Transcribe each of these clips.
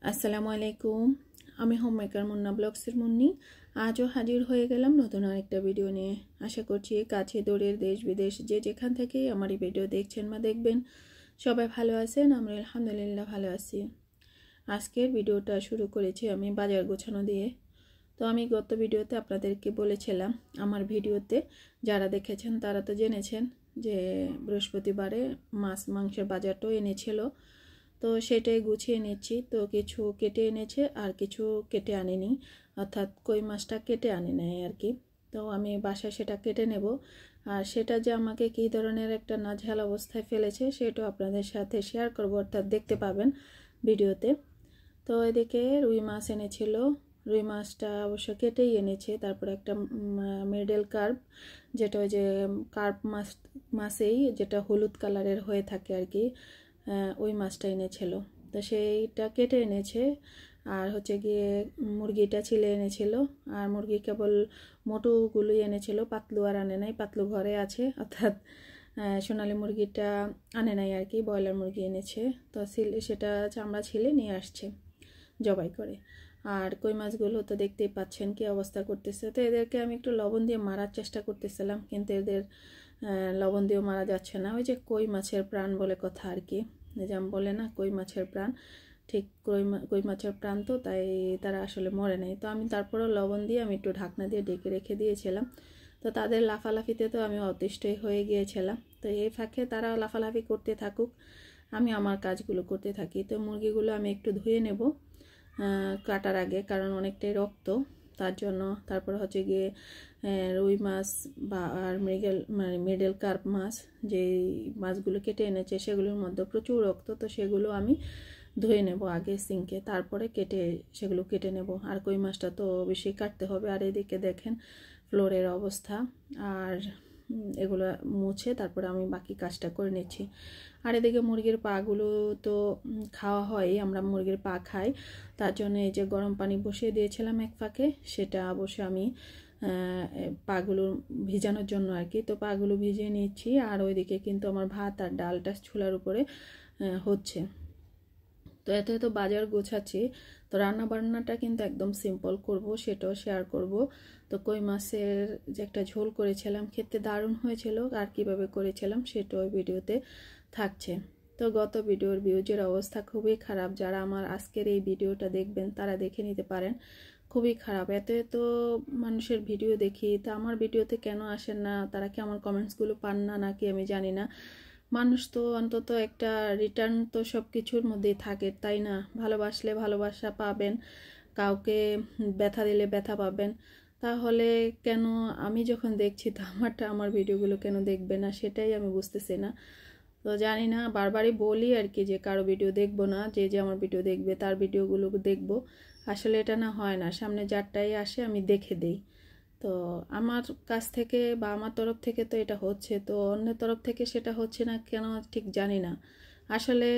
আসসালামু আলাইকুম। আমি হোমমেকার মুন্না ব্লগসের মুন্নি। আজও হাজির হয়ে গেলাম নতুন আরেকটা ভিডিও নিয়ে। আশা করছি কাছে দূরের দেশ বিদেশ যে যেখান থেকে আমার এই ভিডিও দেখছেন বা দেখবেন সবাই ভালো আছেন। আমরা আলহামদুলিল্লাহ ভালো আছি। আজকের ভিডিওটা শুরু করেছি আমি বাজার গোছানো দিয়ে। তো আমি গত ভিডিওতে আপনাদেরকে বলেছিলাম, আমার ভিডিওতে যারা দেখেছেন তারা তো জেনেছেন যে বৃহস্পতিবারে মাছ মাংসের বাজারটাও এনেছিল। তো সেটাই গুছিয়ে নিচ্ছি। তো কিছু কেটে এনেছে আর কিছু কেটে আনেনি, অর্থাৎ কই মাছটা কেটে আনে নেয় আর কি। তো আমি বাসায় সেটা কেটে নেব, আর সেটা যে আমাকে কী ধরনের একটা নাজেহাল অবস্থায় ফেলেছে সেটাও আপনাদের সাথে শেয়ার করব, অর্থাৎ দেখতে পাবেন ভিডিওতে। তো এদিকে রুই মাছ এনেছিল, রুই মাছটা অবশ্য কেটেই এনেছে। তারপর একটা মিডল কার্প, যেটা ওই যে কার্প মাছেই যেটা হলুদ কালারের হয়ে থাকে আর কি, ওই মাছটা এনেছিল। তো সেইটা কেটে এনেছে। আর হচ্ছে গিয়ে মুরগিটা ছিলে এনেছিল, আর মুরগি কেবল মোটুগুলোই এনেছিল, পাতলু আর আনে নাই। পাতলু ঘরে আছে, অর্থাৎ সোনালি মুরগিটা আনে নাই আর কি, ব্রয়লার মুরগি এনেছে। তো সেটা চামড়া ছিলে নিয়ে আসছে জবাই করে। আর কই মাছগুলো তো দেখতেই পাচ্ছেন কি অবস্থা করতেছে। তো এদেরকে আমি একটু লবণ দিয়ে মারার চেষ্টা করতেছিলাম, কিন্তু এদের লবণ দিয়েও মারা যাচ্ছে না। ওই যে কই মাছের প্রাণ বলে কথা আর কি, যেমন বলে না কই মাছের প্রাণ, ঠিক কই মাছের প্রাণ। তো তাই তারা আসলে মরে নাই। তো আমি তারপরেও লবণ দিয়ে আমি একটু ঢাকনা দিয়ে ঢেকে রেখে দিয়েছিলাম। তো তাদের লাফালাফিতে তো আমি অতিষ্ঠই হয়ে গিয়েছিলাম। তো এই ফাঁকে তারা লাফালাফি করতে থাকুক, আমি আমার কাজগুলো করতে থাকি। তো মুরগিগুলো আমি একটু ধুয়ে নেব কাটার আগে, কারণ অনেকটাই রক্ত, তার জন্য। তারপর হচ্ছে গিয়ে রুই মাছ বা আর মিডল কার্প মাছ, যেই মাছগুলো কেটে এনেছে সেগুলোর মধ্যে প্রচুর রক্ত। তো সেগুলো আমি ধুয়ে নেব আগে সিঙ্কে, তারপরে সেগুলো কেটে নেব। আর কই মাছটা তো বেশি কাটতে হবে। আর এদিকে দেখেন ফ্লোরের অবস্থা, আর এগুলো মুছে তারপরে আমি বাকি কাজটা করে নিচ্ছি। আর এদিকে মুরগির পাগুলো তো খাওয়া হয়, আমরা মুরগির পা খাই। তার জন্য এই যে গরম পানি বসিয়ে দিয়েছিলাম এক ফাঁকে, সেটা অবশ্য আমি পাগুলো ভিজানোর জন্য আর কি। তো পাগুলো ভিজিয়ে নিচ্ছি। আর ওইদিকে কিন্তু আমার ভাত আর ডালটা চুলার উপরে হচ্ছে। তো এত এত বাজার গোছাচ্ছি। তো রান্না বান্নাটা কিন্তু একদম সিম্পল করব, সেটাও শেয়ার করব। তো কই মাছের যে একটা ঝোল করেছিলাম, খেতে দারুণ হয়েছিল। আর কিভাবে করেছিলাম সেটাও ভিডিওতে থাকছে। তো গত ভিডিওর ভিউজের অবস্থা খুবই খারাপ। যারা আমার আজকের এই ভিডিওটা দেখবেন তারা দেখে নিতে পারেন, খুবই খারাপ। এত এত মানুষের ভিডিও দেখি, তা আমার ভিডিওতে কেন আসেন না? তারা কি আমার কমেন্টসগুলো পান না নাকি আমি জানি না। মানুষ তো অন্তত একটা রিটার্ন তো সব কিছুর মধ্যেই থাকে, তাই না? ভালোবাসলে ভালোবাসা পাবেন, কাউকে ব্যথা দিলে ব্যথা পাবেন। তাহলে কেন আমি যখন দেখছি তো আমার ভিডিওগুলো কেন দেখবে না, সেটাই আমি বুঝতেছি না। তো জানি না, বারবারই বলি আর কি যে কারো ভিডিও দেখবো না, যে যে আমার ভিডিও দেখবে তার ভিডিওগুলো দেখবো। আসলে এটা না হয় না, সামনে যারটাই আসে আমি দেখে দেই। তো আমার কাছ থেকে বা আমার তরফ থেকে তো এটা হচ্ছে, তো অন্যের তরফ থেকে সেটা হচ্ছে না কেন ঠিক জানি না। আসলে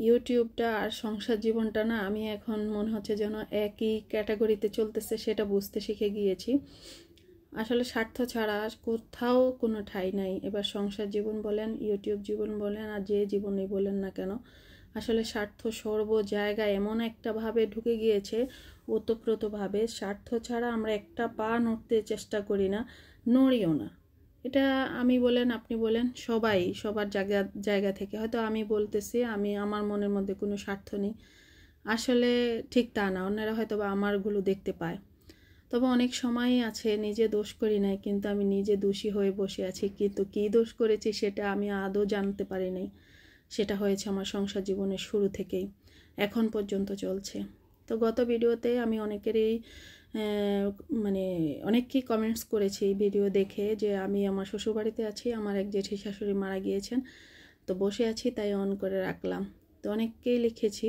ইউটিউবটা আর সংসার জীবনটা না, আমি এখন মনে হচ্ছে যেন একই ক্যাটাগরিতে চলতেছে, সেটা বুঝতে শিখে গিয়েছি। আসলে স্বার্থ ছাড়া কোথাও কোনো ঠাঁই নাই। এবার সংসার জীবন বলেন, ইউটিউব জীবন বলেন, আর যে জীবনই বলেন না কেন, আসলে স্বার্থ সর্ব জায়গায় এমন একটা ভাবে ঢুকে গিয়েছে, ওতপ্রোতভাবে। স্বার্থ ছাড়া আমরা একটা পা নড়তে চেষ্টা করি না, নড়িও না। এটা আমি বলেন আপনি বলেন সবাই সবার জায়গা থেকে হয়তো আমি বলতেছি আমি আমার মনের মধ্যে কোনো স্বার্থ নেই, আসলে ঠিক তা না। অন্যরা হয়তো বা আমারগুলো দেখতে পায়। তবে অনেক সময়ই আছে নিজে দোষ করি নাই, কিন্তু আমি নিজে দোষী হয়ে বসে আছি। কিন্তু কী দোষ করেছি সেটা আমি আদৌ জানতে পারি নাই। সেটা হয়েছে আমার সংসার জীবনের শুরু থেকেই, এখন পর্যন্ত চলছে। তো গত ভিডিওতে আমি অনেকেরই মানে অনেককেই কমেন্টস করেছি ভিডিও দেখে, যে আমি আমার শ্বশুরবাড়িতে আছি, আমার এক জেঠি শাশুড়ি মারা গিয়েছেন, তো বসে আছি তাই অন করে রাখলাম। তো অনেককেই লিখেছি,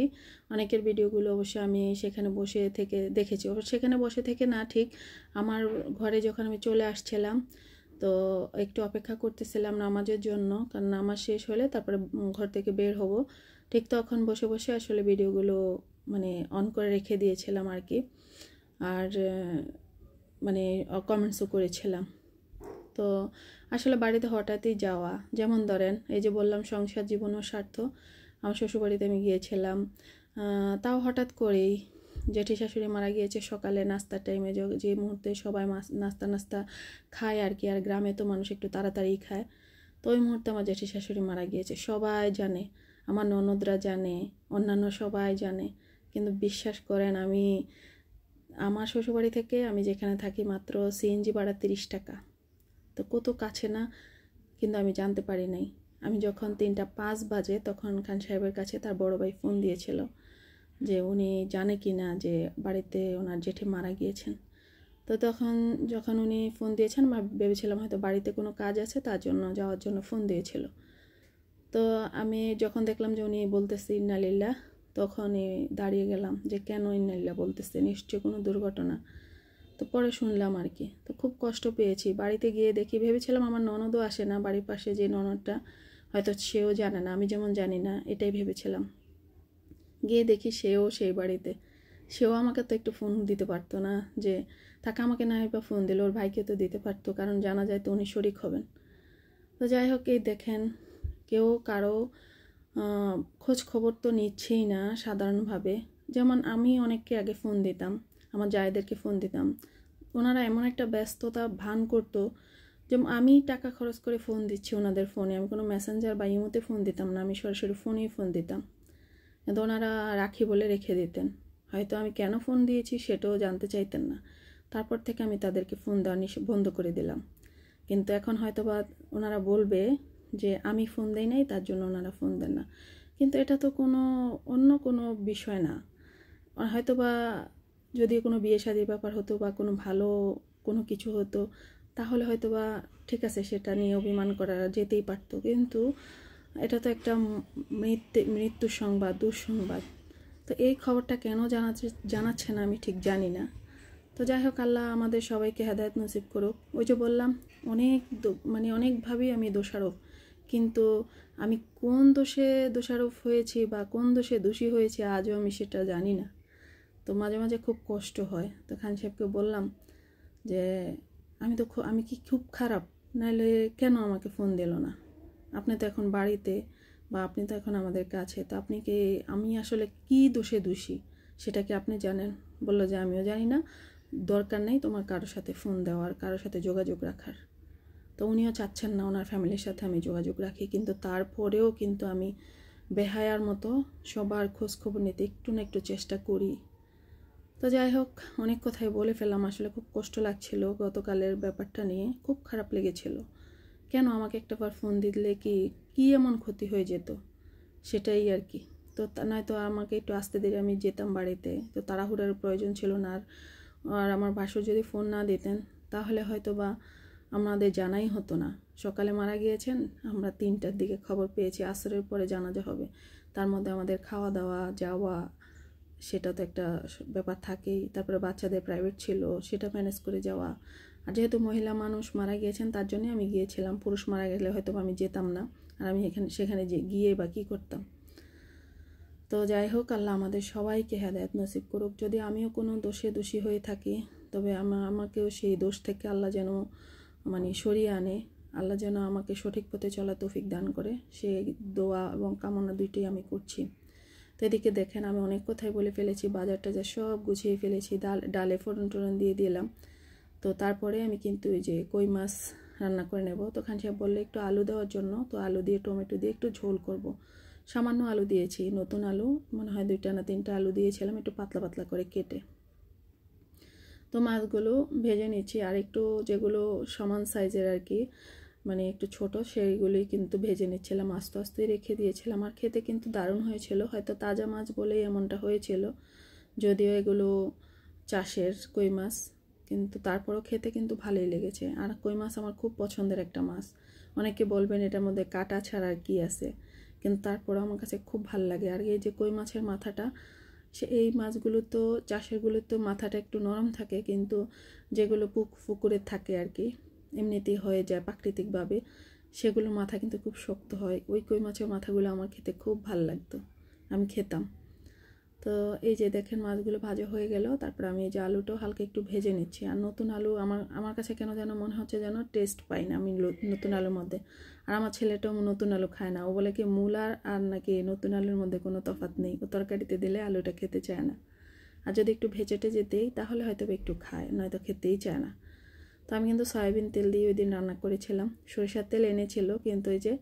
অনেকের ভিডিওগুলো অবশ্যই আমি সেখানে বসে থেকে দেখেছি। সেখানে বসে থেকে না, ঠিক আমার ঘরে যখন আমি চলে আসছিলাম, তো একটু অপেক্ষা করতেছিলাম নামাজের জন্য, কারণ নামাজ শেষ হলে তারপরে ঘর থেকে বের হব। ঠিক তখন বসে বসে আসলে ভিডিওগুলো মানে অন করে রেখে দিয়েছিলাম আর কি। আর মানে কমেন্টসও করেছিলাম। তো আসলে বাড়িতে হঠাৎই যাওয়া, যেমন ধরেন এই যে বললাম সংসার জীবন ও স্বার্থ, আমার শ্বশুরবাড়িতে আমি গিয়েছিলাম তাও হঠাৎ করেই জেঠি শাশুড়ি মারা গিয়েছে সকালে নাস্তার টাইমে, যে মুহূর্তে সবাই নাস্তা খায় আর কি, আর গ্রামে তো মানুষ একটু তাড়াতাড়ি খায়। তো ওই মুহূর্তে আমার জেঠি শাশুড়ি মারা গিয়েছে, সবাই জানে, আমার ননদরা জানে, অন্যান্য সবাই জানে। কিন্তু বিশ্বাস করেন, আমার শ্বশুরবাড়ি থেকে আমি যেখানে থাকি মাত্র সিএনজি ভাড়া 30 টাকা, তো কত কাছে না, কিন্তু আমি জানতে পারি নাই। আমি যখন 3:05 বাজে তখন খান সাহেবের কাছে তার বড় ভাই ফোন দিয়েছিল যে উনি জানে কি না যে বাড়িতে ওনার জেঠি মারা গিয়েছেন। তো তখন যখন উনি ফোন দিয়েছেন, ভেবেছিলাম হয়তো বাড়িতে কোনো কাজ আছে, তার জন্য যাওয়ার জন্য ফোন দিয়েছিল। তো আমি যখন দেখলাম যে উনি বলতেছে ইন্নালিল্লাহ, তখনই দাঁড়িয়ে গেলাম যে কেন ইন্নালিল্লাহ বলতেছে, নিশ্চয়ই কোনো দুর্ঘটনা। তো পরে শুনলাম আর কি, তো খুব কষ্ট পেয়েছি। বাড়িতে গিয়ে দেখি, ভেবেছিলাম আমার ননদও আসে না, বাড়ির পাশে যে ননদটা হয়তো সেও জানে না, আমি যেমন জানি না, এটাই ভেবেছিলাম। গিয়ে দেখি সেও সেই বাড়িতে, সেও আমাকে তো একটু ফোন দিতে পারতো না, যে তাকে আমাকে না বা ফোন দিল, ওর ভাইকে তো দিতে পারতো, কারণ জানা যায় তো উনি শরিক হবেন। তো যাই হোক, এই দেখেন কেউ কারো খোঁজ খবর তো নিচ্ছেই না সাধারণভাবে। যেমন আমি অনেককে আগে ফোন দিতাম, আমার জায়েদেরকে ফোন দিতাম, ওনারা এমন একটা ব্যস্ততা ভান করতো, যেমন আমি টাকা খরচ করে ফোন দিচ্ছি ওনাদের ফোনে, আমি কোনো মেসেঞ্জার বা ইমোতে ফোন দিতাম না, আমি সরাসরি ফোনেই ফোন দিতাম। কিন্তু ওনারা রাখি বলে রেখে দিতেন, হয়তো আমি কেন ফোন দিয়েছি সেটাও জানতে চাইতেন না। তারপর থেকে আমি তাদেরকে ফোন দেওয়া বন্ধ করে দিলাম। কিন্তু এখন হয়তো বা ওনারা বলবে যে আমি ফোন দেই নাই, তার জন্য ওনারা ফোন দেন না, কিন্তু এটা তো অন্য কোনো বিষয় না। হয়তো বা যদি কোনো বিয়ে শাদীর ব্যাপার হতো বা কোনো ভালো কোনো কিছু হতো, তাহলে হয়তো বা ঠিক আছে, সেটা নিয়ে অভিমান করা যেতেই পারতো, কিন্তু এটা তো একটা মৃত্যুর সংবাদ, দুঃসংবাদ। তো এই খবরটা কেন জানাচ্ছে না আমি ঠিক জানি না। তো যাই হোক, আল্লাহ আমাদের সবাইকে হেদায়েত নসিব করুক। ওই যে বললাম, অনেকভাবেই আমি দোষারোপ, কিন্তু আমি কোন দোষে দোষারোপ হয়েছি বা কোন দোষে দোষী হয়েছি আজও আমি সেটা জানি না। তো মাঝে মাঝে খুব কষ্ট হয়। তো খান সাহেবকে বললাম যে আমি কি খুব খারাপ, নাহলে কেন আমাকে ফোন দিল না? আপনি তো এখন বাড়িতে, বা আপনি তো এখন আমাদের কাছে, তো আমি আসলে কি দোষে দোষী সেটা কি আপনি জানেন? বললো যে আমিও জানি না, দরকার নেই তোমার কারোর সাথে ফোন দেওয়ার, কারোর সাথে যোগাযোগ রাখার। তো উনিও চাচ্ছেন না ওনার ফ্যামিলির সাথে আমি যোগাযোগ রাখি, কিন্তু তারপরেও কিন্তু আমি বেহায়ার মতো সবার খোঁজ খবর নিতে একটু না একটু চেষ্টা করি। তো যাই হোক, অনেক কথাই বলে ফেললাম, আসলে খুব কষ্ট লাগছিল গতকালের ব্যাপারটা নিয়ে, খুব খারাপ লেগেছিল। কেন আমাকে একটাবার ফোন দিলে কি এমন ক্ষতি হয়ে যেত, সেটাই আর কি। তো নয়তো আমাকে একটু আসতে দিলে আমি যেতাম বাড়িতে, তো তাড়াহুড়ার প্রয়োজন ছিল না। আর আমার ভাসুর যদি ফোন না দিতেন তাহলে হয়তো বা আমাদের জানাই হতো না। সকালে মারা গিয়েছেন, আমরা 3টার দিকে খবর পেয়েছি, আসরের পরে জানাজা হবে, তার মধ্যে আমাদের খাওয়া দাওয়া যাওয়া সেটা তো একটা ব্যাপার থাকেই। তারপরে বাচ্চাদের প্রাইভেট ছিল, সেটা ম্যানেজ করে যাওয়া। আর যেহেতু মহিলা মানুষ মারা গিয়েছেন তার জন্যই আমি গিয়েছিলাম, পুরুষ মারা গেলে হয়তো আমি যেতাম না, আর আমি সেখানে গিয়ে বা কী করতাম। তো যাই হোক, আল্লাহ আমাদের সবাইকে হেদায়েত নসিব করুক। যদি আমিও কোনো দোষী হয়ে থাকি, তবে আমাকেও সেই দোষ থেকে আল্লাহ যেন সরিয়ে আনে, আল্লাহ যেন আমাকে সঠিক পথে চলা তৌফিক দান করে, সেই দোয়া এবং কামনা দুইটাই আমি করছি। তো এদিকে দেখেন, আমি অনেক কথাই বলে ফেলেছি, বাজার টাজার সব গুছিয়ে ফেলেছি, ডালে ফোড়ন টোড়ন দিয়ে দিলাম। তো তারপরে আমি কিন্তু ওই যে কই মাছ রান্না করে নেব। তো খান সাহেব বললে একটু আলু দেওয়ার জন্য, তো আলু দিয়ে টমেটো দিয়ে একটু ঝোল করব। সামান্য আলু দিয়েছি, নতুন আলু, মনে হয় 2টা না 3টা আলু দিয়েছিলাম, একটু পাতলা পাতলা করে কেটে। তো মাছগুলো ভেজে নিচ্ছি, আর একটু যেগুলো সমান সাইজের আর কি, একটু ছোট, সেইগুলোই কিন্তু ভেজে নিচ্ছিলাম, আস্তে আস্তে রেখে দিয়েছিলাম। আর খেতে কিন্তু দারুণ হয়েছিল, হয়তো তাজা মাছ বলেই এমনটা হয়েছিল, যদিও এগুলো চাষের কই মাছ, কিন্তু তারপরও খেতে কিন্তু ভালোই লেগেছে। আর কই মাছ আমার খুব পছন্দের একটা মাছ। অনেকে বলবেন এটার মধ্যে কাটা ছাড়া আর কি আছে, কিন্তু তারপরও আমার কাছে খুব ভালো লাগে। আর এই যে কই মাছের মাথাটা, এই মাছগুলো তো চাষেরগুলো তো মাথাটা একটু নরম থাকে, কিন্তু যেগুলো পুকুরে থাকে আর কি, এমনিতেই হয়ে যায় প্রাকৃতিকভাবে, সেগুলোর মাথা কিন্তু খুব শক্ত হয়। ওই কই মাছের মাথাগুলো আমার খেতে খুব ভালো লাগতো, আমি খেতাম। তো এই যে দেখেন মাছগুলো ভাজা হয়ে গেল। তারপর আমি এই যে আলুটাও হালকা একটু ভেজে নিচ্ছি। আর নতুন আলু আমার কাছে কেন যেন মনে হচ্ছে যেন টেস্ট পাই না আমি নতুন আলুর মধ্যে। আর আমার ছেলেটাও নতুন আলু খায় না, ও বলে কি মূলার আর নাকি নতুন আলুর মধ্যে কোনো তফাৎ নেই, ও তরকারিতে দিলে আলুটা খেতে চায় না। আর যদি একটু ভেজে টেজে দিই তাহলে হয়তো একটু খায়, নয়তো খেতেই চায় না। তো আমি কিন্তু সয়াবিন তেল দিয়ে ওই দিন রান্না করেছিলাম। সরিষার তেল এনেছিল কিন্তু ওই যে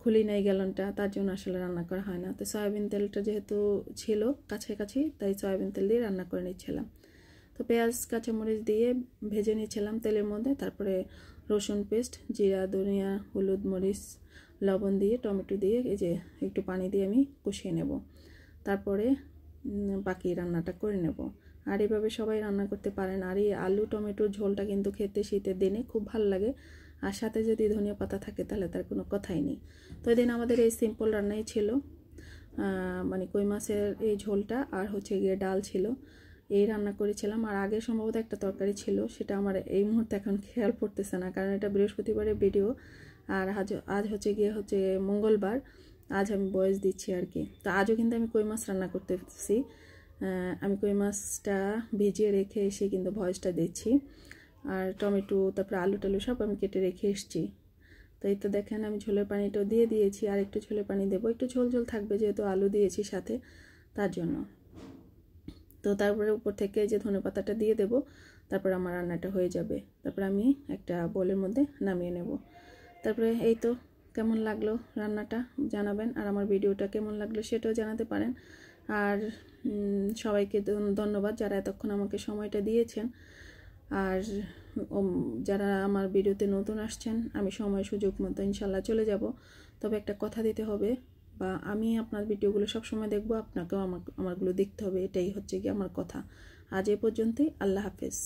খুলি নাই গ্যালনটা, তার জন্য আসলে রান্না করা হয় না। তো সয়াবিন তেলটা যেহেতু ছিল কাছাকাছি, তাই সয়াবিন তেল দিয়ে রান্না করে নিচ্ছিলাম। তো পেঁয়াজ কাঁচামরিচ দিয়ে ভেজে নিচ্ছিলাম তেলের মধ্যে। তারপরে রসুন পেস্ট, জিরা, ধনিয়া, হলুদ, মরিচ, লবণ দিয়ে টমেটো দিয়ে এই যে একটু পানি দিয়ে আমি কষিয়ে নেব। তারপরে বাকি রান্নাটা করে নেব। আর এইভাবে সবাই রান্না করতে পারেন। আর এই আলু টমেটোর ঝোলটা কিন্তু খেতে শীতের দিনে খুব ভালো লাগে। আর সাথে যদি ধনিয়া পাতা থাকে তাহলে তার কোনো কথাই নেই। তো এদিন আমাদের এই সিম্পল রান্নাই ছিল, মানে কই মাছের এই ঝোলটা আর হচ্ছে গিয়ে ডাল ছিল, এই রান্না করেছিলাম। আর আগে সম্ভবত একটা তরকারি ছিল, সেটা আমার এই মুহূর্তে এখন খেয়াল পড়তেছে না, কারণ এটা বৃহস্পতিবারের ভিডিও। আর আজ হচ্ছে মঙ্গলবার, আজ আমি ভয়েস দিচ্ছি আর কি। তো আজও কিন্তু আমি কই মাছ রান্না করতেছি। আমি কই মাছটা ভিজিয়ে রেখে এসে কিন্তু ভয়েসটা দিচ্ছি। আর টমেটো তারপরে আলু টালু সব আমি কেটে রেখে এসেছি। তো এই তো দেখেন আমি ঝোলের পানিটাও দিয়ে দিয়েছি, আর একটু ঝোলের পানি দেবো, একটু ঝোল ঝোল থাকবে যেহেতু আলু দিয়েছি সাথে, তার জন্য। তো তারপরে উপর থেকে যে ধনেপাতাটা দিয়ে দেব, তারপর আমার রান্নাটা হয়ে যাবে। তারপর আমি একটা বোলের মধ্যে নামিয়ে নেব। তারপরে এই তো কেমন লাগলো রান্নাটা জানাবেন, আর আমার ভিডিওটা কেমন লাগলো সেটাও জানাতে পারেন। আর সবাইকে ধন্যবাদ যারা এতক্ষণ আমাকে সময়টা দিয়েছেন। আর যারা আমার ভিডিওতে নতুন আসছেন, আমি সময় সুযোগ মতো ইনশাল্লাহ চলে যাব। তবে একটা কথা দিতে হবে, বা আমি আপনার ভিডিওগুলো সবসময় দেখব, আপনাকেও আমারগুলো দেখতে হবে, এটাই হচ্ছে কি আমার কথা। আজ এ পর্যন্তই, আল্লাহ হাফেজ।